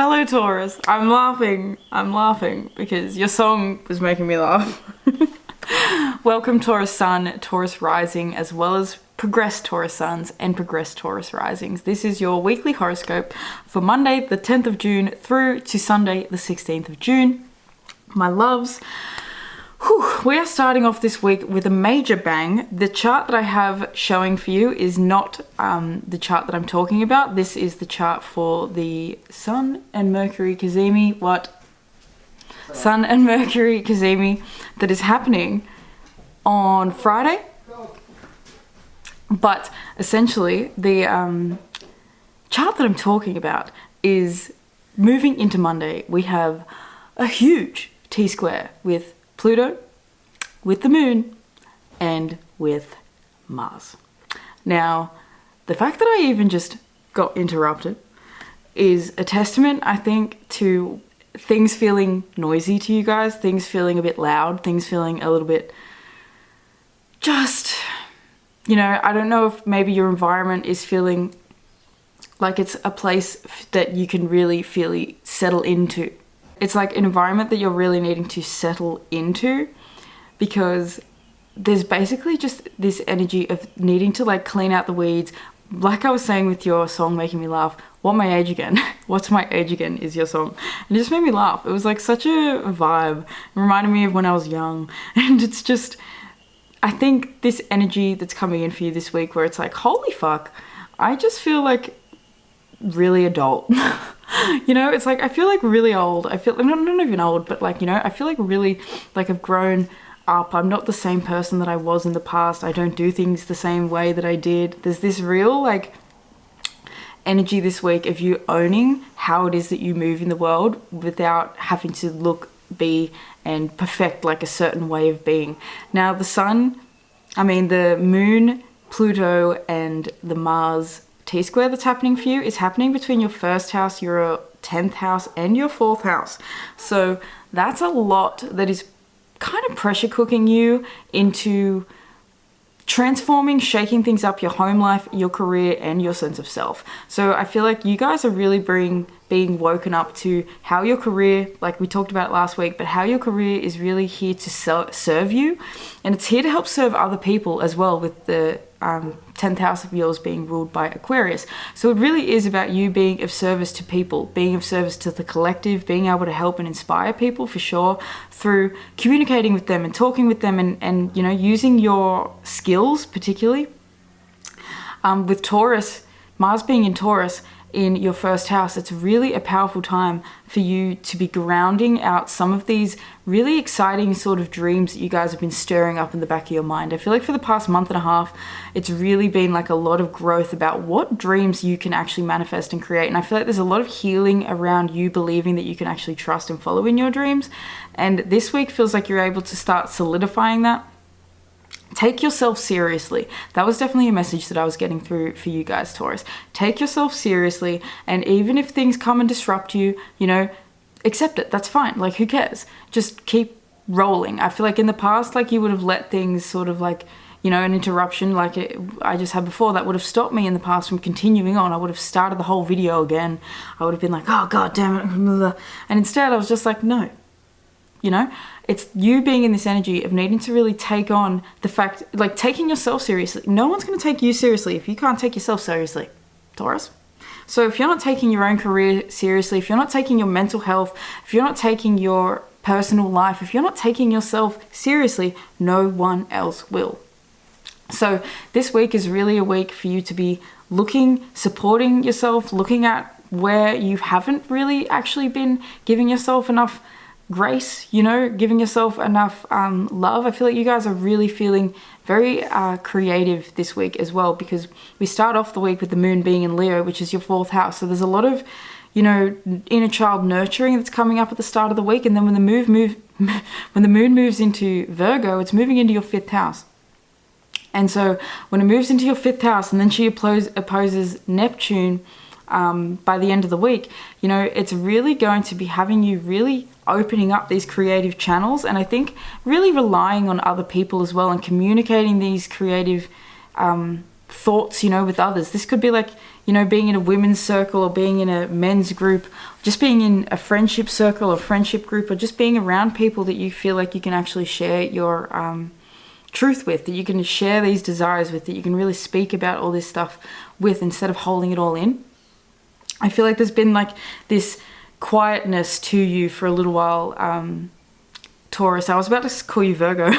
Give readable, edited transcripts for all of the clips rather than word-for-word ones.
Hello, Taurus. I'm laughing because your song was making me laugh. Welcome, Taurus Sun, Taurus Rising, as well as progressed Taurus Suns and progressed Taurus Risings. This is your weekly horoscope for Monday, the 10th of June through to Sunday, the 16th of June. My loves, we are starting off this week with a major bang. The chart that I have showing for you is not the chart that I'm talking about. This is the chart for the Sun and Mercury Cazimi. Sun and Mercury Cazimi that is happening on Friday. But essentially, the chart that I'm talking about is moving into Monday. We have a huge T-square with Pluto, with the moon, and with Mars. Now, the fact that I even just got interrupted is a testament, I think, to things feeling noisy to you guys, things feeling a bit loud, things feeling a little bit just, you know, I don't know if maybe your environment is feeling like it's a place that you can really settle into. It's like an environment that you're really needing to settle into, because there's basically just this energy of needing to like clean out the weeds. Like I was saying with your song making me laugh, what my age again? What's my age again is your song. And it just made me laugh. It was like such a vibe. It reminded me of when I was young. And it's just, I think this energy that's coming in for you this week where it's like, holy fuck, I just feel like really adult. You know, it's like I feel like really old. I'm not even old, but like, you know, I feel like really like I've grown up. I'm not the same person that I was in the past. I don't do things the same way that I did. There's this real like energy this week of you owning how it is that you move in the world without having to look, be, and perfect like a certain way of being. Now the moon, Pluto, and the Mars T-square that's happening for you is happening between your first house, your 10th house, and your 4th house. So that's a lot that is kind of pressure cooking you into transforming, shaking things up, your home life, your career, and your sense of self. So I feel like you guys are really being woken up to how your career, like we talked about last week, but how your career is really here to serve you. And it's here to help serve other people as well, with the 10th house of yours being ruled by Aquarius. So it really is about you being of service to people, being of service to the collective, being able to help and inspire people for sure through communicating with them and talking with them and you know, using your skills particularly. With Taurus, Mars being in Taurus in your first house, it's really a powerful time for you to be grounding out some of these really exciting sort of dreams that you guys have been stirring up in the back of your mind. I feel like for the past month and a half, it's really been like a lot of growth about what dreams you can actually manifest and create. And I feel like there's a lot of healing around you believing that you can actually trust and follow in your dreams. And this week feels like you're able to start solidifying that. Take yourself seriously. That was definitely a message that I was getting through for you guys, Taurus. Take yourself seriously, and even if things come and disrupt you, you know, accept it. That's fine. Like, who cares? Just keep rolling. I feel like in the past, like, you would have let things sort of like, you know, an interruption like I just had before that would have stopped me in the past from continuing on. I would have started the whole video again. I would have been like, oh, God damn it. And instead I was just like, no. You know, it's you being in this energy of needing to really take on the fact, like taking yourself seriously. No one's going to take you seriously if you can't take yourself seriously, Taurus. So if you're not taking your own career seriously, if you're not taking your mental health, if you're not taking your personal life, if you're not taking yourself seriously, no one else will. So this week is really a week for you to be looking, supporting yourself, looking at where you haven't really actually been giving yourself enough grace, you know, giving yourself enough love. I feel like you guys are really feeling very creative this week as well, because we start off the week with the moon being in Leo, which is your 4th house. So there's a lot of, you know, inner child nurturing that's coming up at the start of the week. And then when the moon moves into Virgo, it's moving into your 5th house. And so when it moves into your 5th house and then she opposes Neptune by the end of the week, you know, it's really going to be having you really opening up these creative channels, and I think really relying on other people as well and communicating these creative thoughts, you know, with others. This could be like you know, being in a women's circle or being in a men's group, just being in a friendship circle or friendship group, or just being around people that you feel like you can actually share your truth with, that you can share these desires with, that you can really speak about all this stuff with instead of holding it all in. I feel like there's been like this quietness to you for a little while, Taurus. I was about to call you Virgo,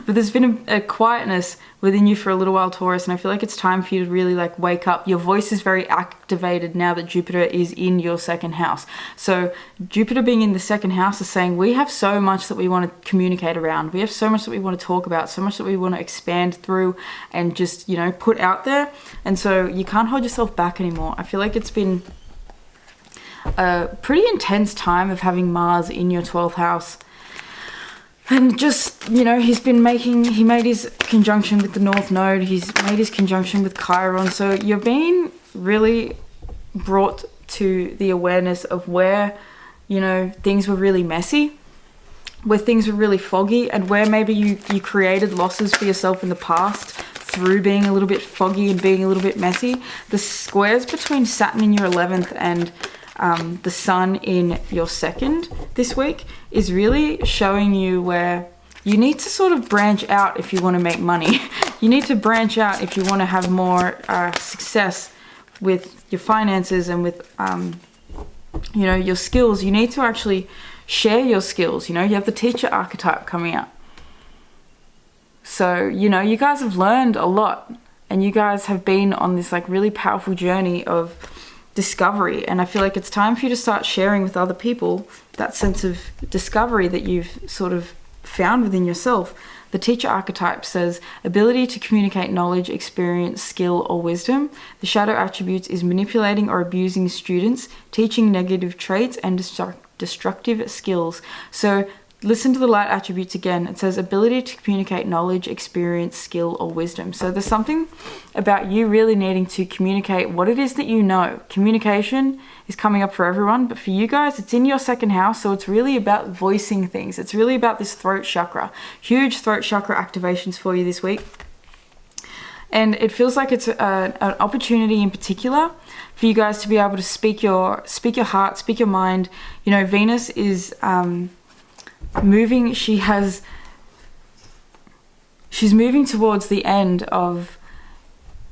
but there's been a quietness within you for a little while, Taurus, and I feel like it's time for you to really like wake up. Your voice is very activated now that Jupiter is in your second house. So Jupiter being in the second house is saying we have so much that we want to communicate around. We have so much that we want to talk about, so much that we want to expand through and just, you know, put out there. And so you can't hold yourself back anymore. I feel like it's been a pretty intense time of having Mars in your 12th house. And just, you know, he made his conjunction with the North Node, he's made his conjunction with Chiron. So you're being really brought to the awareness of where, you know, things were really messy, where things were really foggy, and where maybe you created losses for yourself in the past through being a little bit foggy and being a little bit messy. The squares between Saturn in your 11th and the Sun in your 2nd this week is really showing you where you need to sort of branch out if you want to make money. You need to branch out if you want to have more success with your finances and with, you know, your skills. You need to actually share your skills. You know, you have the teacher archetype coming out. So, you know, you guys have learned a lot, and you guys have been on this like really powerful journey of discovery, and I feel like it's time for you to start sharing with other people that sense of discovery that you've sort of found within yourself. The teacher archetype says ability to communicate knowledge, experience, skill, or wisdom. The shadow attributes is manipulating or abusing students, teaching negative traits, and destructive skills. So listen to the light attributes again. It says ability to communicate knowledge, experience, skill, or wisdom. So there's something about you really needing to communicate what it is that you know. Communication is coming up for everyone, but for you guys, it's in your 2nd house, so it's really about voicing things. It's really about this throat chakra. Huge throat chakra activations for you this week. And it feels like it's an opportunity in particular for you guys to be able to speak your heart, speak your mind. You know, Venus is moving. She's moving towards the end of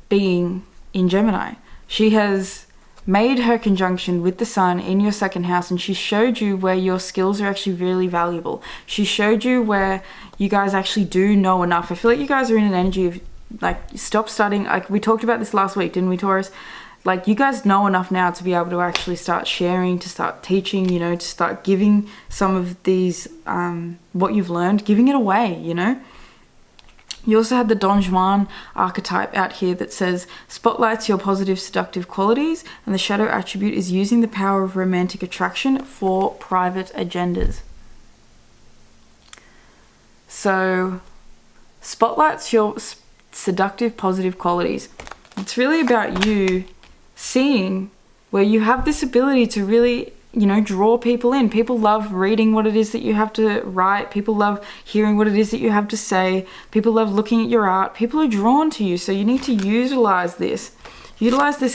being in Gemini. She has made her conjunction with the Sun in your 2nd house, and she showed you where your skills are actually really valuable. She showed you where you guys actually do know enough. I feel like you guys are in an energy of like, stop studying. Like we talked about this last week, didn't we, Taurus? Like you guys know enough now to be able to actually start sharing, to start teaching, you know, to start giving some of these, what you've learned, giving it away, you know. You also had the Don Juan archetype out here that says spotlights your positive seductive qualities, and the shadow attribute is using the power of romantic attraction for private agendas. So spotlights your seductive positive qualities. It's really about you seeing where you have this ability to really, you know, draw people in. People love reading what it is that you have to write. People love hearing what it is that you have to say. People love looking at your art. People are drawn to you. So you need to utilize this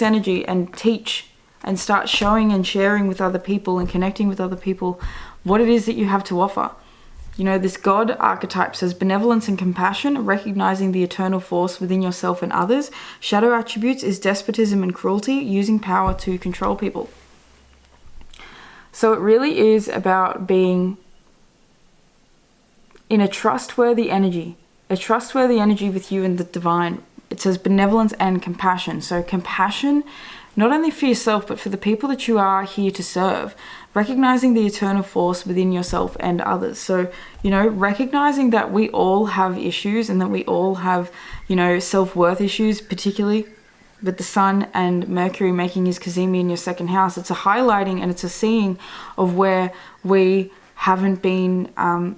energy and teach and start showing and sharing with other people and connecting with other people what it is that you have to offer. You know, this God archetype says benevolence and compassion, recognizing the eternal force within yourself and others. Shadow attributes is despotism and cruelty, using power to control people. So it really is about being in a trustworthy energy with you and the divine. It says benevolence and compassion. So compassion, not only for yourself, but for the people that you are here to serve. Recognizing the eternal force within yourself and others. So, you know, recognizing that we all have issues and that we all have, you know, self-worth issues, particularly with the Sun and Mercury making his Cazimi in your 2nd house. It's a highlighting and it's a seeing of where we haven't been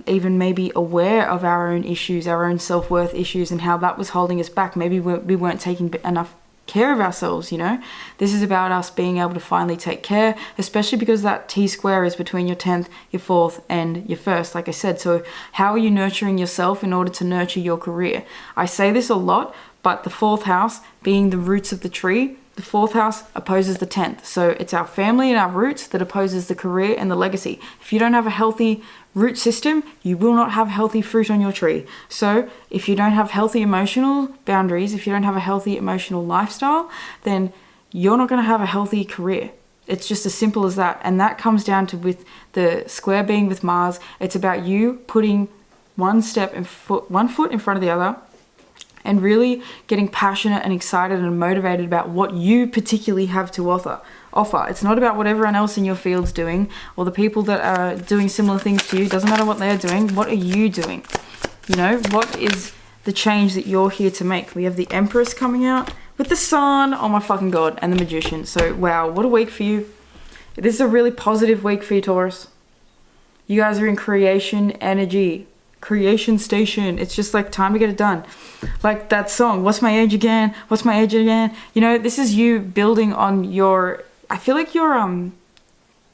even maybe aware of our own issues, our own self-worth issues, and how that was holding us back. Maybe we weren't taking enough care of ourselves, you know. This is about us being able to finally take care, especially because that T-square is between your 10th, your 4th, and your 1st, like I said. So how are you nurturing yourself in order to nurture your career? I say this a lot, but the 4th house being the roots of the tree, The 4th house opposes the 10th. So it's our family and our roots that opposes the career and the legacy. If you don't have a healthy root system, you will not have healthy fruit on your tree. So if you don't have healthy emotional boundaries, if you don't have a healthy emotional lifestyle, then you're not going to have a healthy career. It's just as simple as that. And that comes down to, with the square being with Mars, it's about you putting one foot in front of the other, and really getting passionate and excited and motivated about what you particularly have to offer. It's not about what everyone else in your field's doing, or the people that are doing similar things to you. It doesn't matter what they're doing. What are you doing? You know, what is the change that you're here to make? We have the Empress coming out with the Sun, oh my fucking God, and the Magician. So wow, what a week for you. This is a really positive week for you, Taurus. You guys are in creation energy. Creation station. It's just like time to get it done. Like that song, what's my age again? What's my age again? You know, this is you building on your, I feel like you're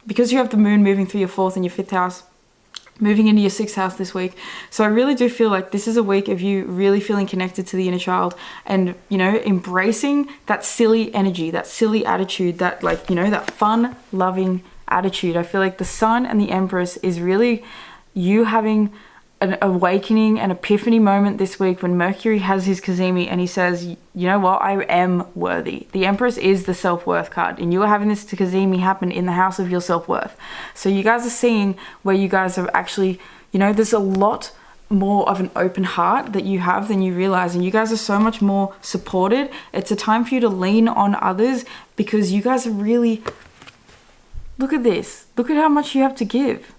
because you have the moon moving through your 4th and your 5th house, moving into your 6th house this week. So I really do feel like this is a week of you really feeling connected to the inner child, and, you know, embracing that silly energy, that silly attitude, that, like, you know, that fun loving attitude. I feel like the Sun and the Empress is really you having an awakening and epiphany moment this week when Mercury has his Cazimi and he says, you know what, I am worthy. The Empress is the self-worth card, and you are having this Cazimi happen in the house of your self-worth. So you guys are seeing where you guys are actually, you know, there's a lot more of an open heart that you have than you realize, and you guys are so much more supported. It's a time for you to lean on others, because you guys are really, look at this, look at how much you have to give.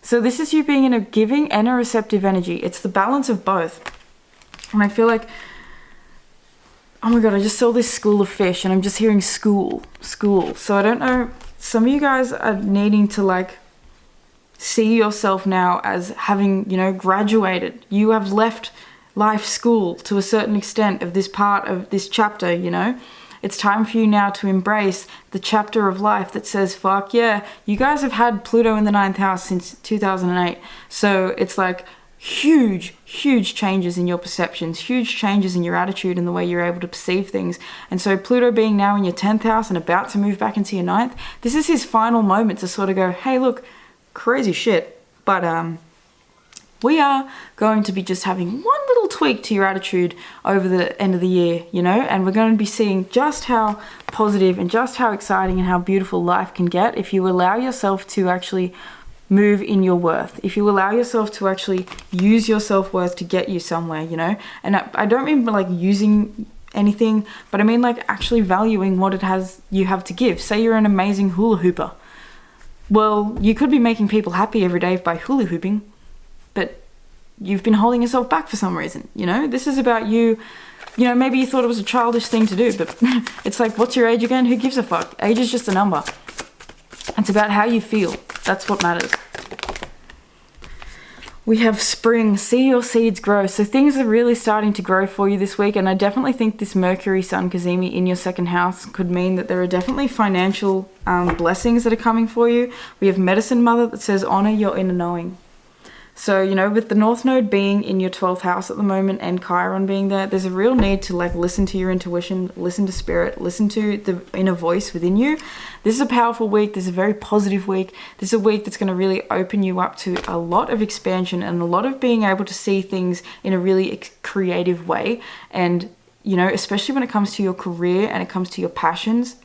So this is you being in a giving and a receptive energy. It's the balance of both. And I feel like, oh my God, I just saw this school of fish and I'm just hearing school. So I don't know, some of you guys are needing to like see yourself now as having, you know, graduated. You have left life school to a certain extent of this part of this chapter, you know. It's time for you now to embrace the chapter of life that says, fuck yeah, you guys have had Pluto in the 9th house since 2008. So it's like huge changes in your perceptions, huge changes in your attitude and the way you're able to perceive things. And so Pluto being now in your 10th house and about to move back into your 9th, this is his final moment to sort of go, hey, look, crazy shit. But we are going to be just having one little tweak to your attitude over the end of the year, you know, and we're going to be seeing just how positive and just how exciting and how beautiful life can get if you allow yourself to actually move in your worth, if you allow yourself to actually use your self-worth to get you somewhere, you know. And I don't mean like using anything, but I mean like actually valuing what it has you have to give. Say you're an amazing hula hooper. Well, you could be making people happy every day by hula hooping, but you've been holding yourself back for some reason, you know? This is about you, you know, maybe you thought it was a childish thing to do, but it's like, what's your age again? Who gives a fuck? Age is just a number. It's about how you feel. That's what matters. We have spring, see your seeds grow. So things are really starting to grow for you this week. And I definitely think this Mercury Sun Cazimi in your 2nd house could mean that there are definitely financial blessings that are coming for you. We have Medicine Mother that says honor your inner knowing. So, you know, with the North Node being in your 12th house at the moment and Chiron being there, there's a real need to like listen to your intuition, listen to spirit, listen to the inner voice within you. This is a powerful week. This is a very positive week. This is a week that's going to really open you up to a lot of expansion and a lot of being able to see things in a really creative way. And, you know, especially when it comes to your career and it comes to your passions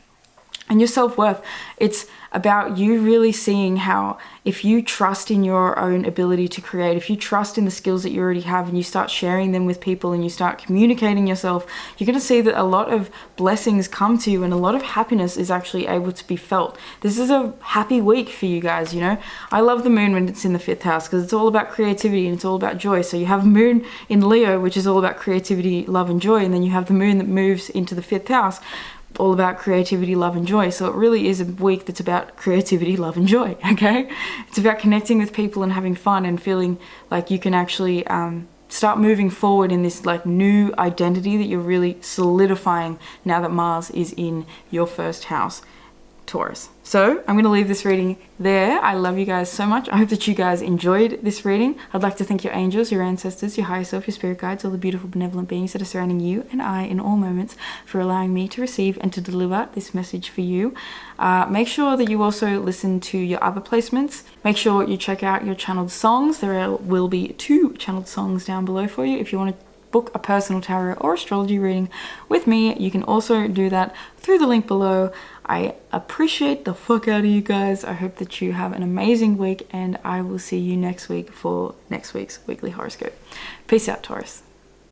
and your self-worth, it's about you really seeing how if you trust in your own ability to create, if you trust in the skills that you already have and you start sharing them with people and you start communicating yourself, you're going to see that a lot of blessings come to you and a lot of happiness is actually able to be felt. This is a happy week for you guys, you know. I love the moon when it's in the 5th house because it's all about creativity and it's all about joy. So you have moon in Leo, which is all about creativity, love and joy, and then you have the moon that moves into the 5th house, all about creativity, love and joy. So it really is a week that's about creativity, love and joy, okay? It's about connecting with people and having fun and feeling like you can actually start moving forward in this like new identity that you're really solidifying now that Mars is in your 1st house. Taurus. So I'm going to leave this reading there. I love you guys so much. I hope that you guys enjoyed this reading. I'd like to thank your angels, your ancestors, your higher self, your spirit guides, all the beautiful benevolent beings that are surrounding you and I in all moments for allowing me to receive and to deliver this message for you. Make sure that you also listen to your other placements. Make sure you check out your channeled songs. There will be 2 channeled songs down below for you. If you want to book a personal tarot or astrology reading with me, you can also do that through the link below. I appreciate the fuck out of you guys. I hope that you have an amazing week, and I will see you next week for next week's weekly horoscope. Peace out, Taurus.